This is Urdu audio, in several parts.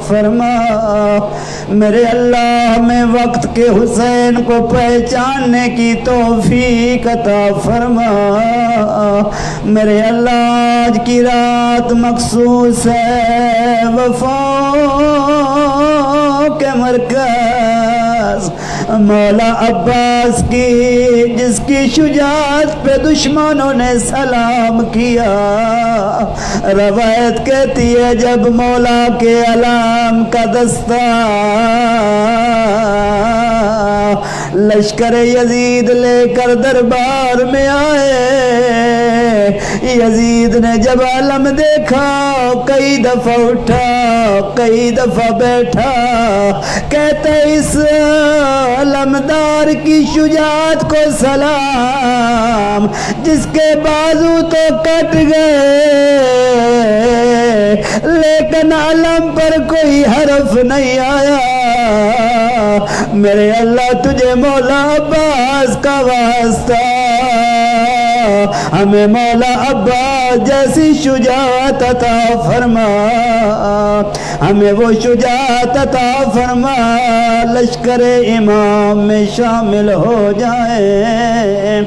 فرما۔ میرے اللہ ہمیں وقت کے حسین کو پہچاننے کی توفیق عطا فرما۔ میرے اللہ آج کی رات مخصوص ہے وفا کے مرکز مولا عباس کی، جس کی شجاعت پہ دشمنوں نے سلام کیا۔ روایت کہتی ہے جب مولا کے علام کا دستہ لشکر یزید لے کر دربار میں آئے، یزید نے جب علم دیکھا کئی دفعہ اٹھا کئی دفعہ بیٹھا، کہتے اس علمدار کی شجاعت کو سلام، جس کے بازو تو کٹ گئے لیکن علم پر کوئی حرف نہیں آیا۔ میرے اللہ تجھے مولا عباس کا واسطہ، ہمیں مولا عباس جیسی شجاعت عطا فرما، ہمیں وہ شجاعت عطا فرما لشکر امام میں شامل ہو جائیں۔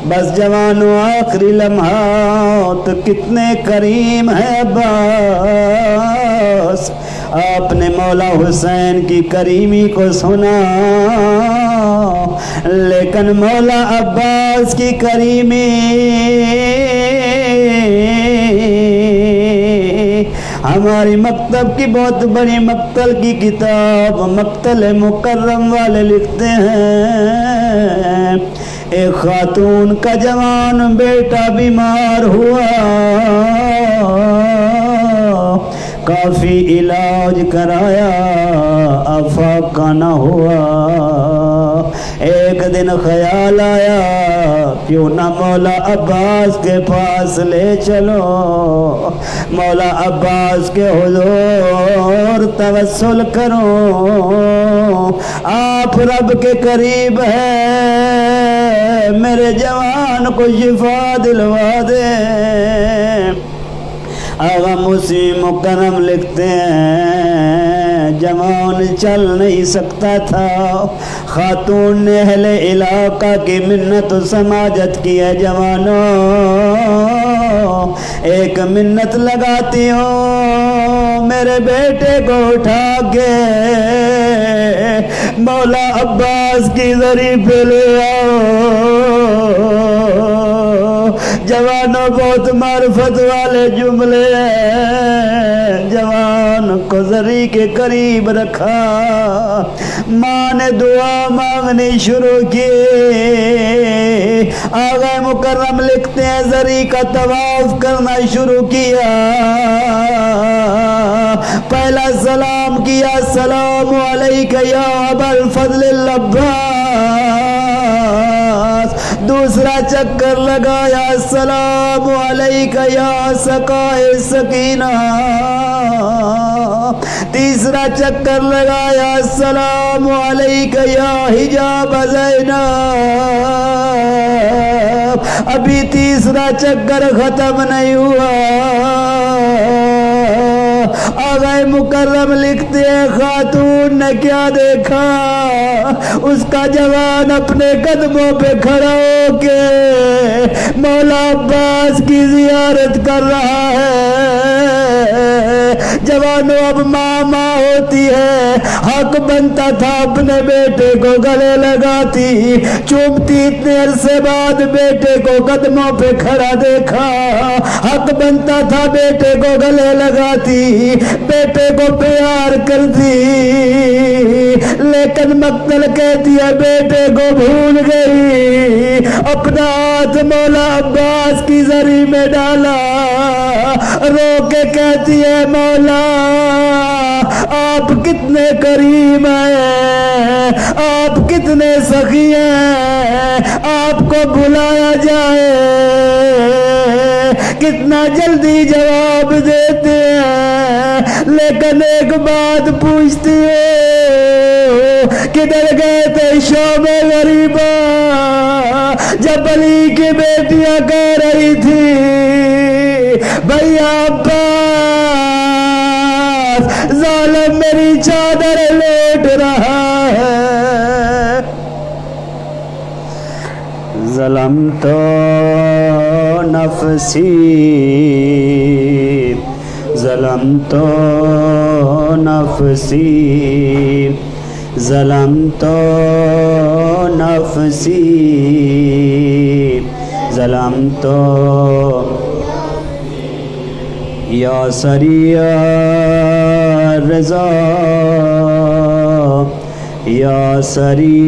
بس جوانوں آخری لمحات کتنے کریم ہے عباس، آپ نے مولا حسین کی کریمی کو سنا، لیکن مولا عباس کی کریمی ہماری مکتب کی بہت بڑی مقتل کی کتاب مقتل مکرم والے لکھتے ہیں، ایک خاتون کا جوان بیٹا بیمار ہوا، کافی علاج کرایا افاقہ نہ ہوا۔ ایک دن خیال آیا کیوں نہ مولا عباس کے پاس لے چلو، مولا عباس کے حضور توسل کرو، آپ رب کے قریب ہیں، میرے جوان کو شفا دلوا دے۔ آغا مسلم مکرم لکھتے ہیں جوان چل نہیں سکتا تھا، خاتون نے اہل علاقہ کی منت و سماجت کی ہے، جوانوں ایک منت لگاتی ہوں میرے بیٹے کو اٹھا کے مولا عباس کی زری پہ لے آؤ۔ جوانوں بہت معرفت والے جملے ہیں، جوان کو زری کے قریب رکھا، ماں نے دعا مانگنی شروع کی، آغا مکرم لکھتے ہیں زری کا طواف کرنا شروع کیا، پہلا سلام کیا السلام علیکہ یا ابا الفضل العباس، دوسرا چکر لگایا السلام علیکہ یا سقائے سکینہ، تیسرا چکر لگایا السلام علیکہ یا حجاب زینب، ابھی تیسرا چکر ختم نہیں ہوا، آغا مکرم لکھتے ہیں خاتون نے کیا دیکھا، اس کا جوان اپنے قدموں پہ کھڑا ہو کے مولا عباس کی زیارت کر رہا ہے۔ جوانوں اب ماں ہوتی ہے، حق بنتا تھا اپنے بیٹے کو گلے لگاتی، چومتی، اتنے عرصے بعد بیٹے کو قدموں پہ کھڑا دیکھا، حق بنتا تھا بیٹے کو گلے لگاتی، بیٹے کو پیار کرتی، لیکن مقتل کہتی ہے بیٹے کو بھول گئی، اپنا ہاتھ مولا عباس کی زری میں ڈالا، رو کے کہتی ہے مولا آپ کتنے کریم ہیں، آپ کتنے سخی ہیں، آپ کو بلایا جائے کتنا جلدی جواب دیتے ہیں، لیکن ایک بات پوچھتی ہے کدھر گئے تھے شام غریبا، جب علی کی بیٹیاں کہہ رہی تھی بھیا عباس عباس ظالم میری چادر لوٹ رہا ہے ظلمت نفسی ظلمت نفسی ظلمت نفسی ظلمت یا سریع رضا یا سریع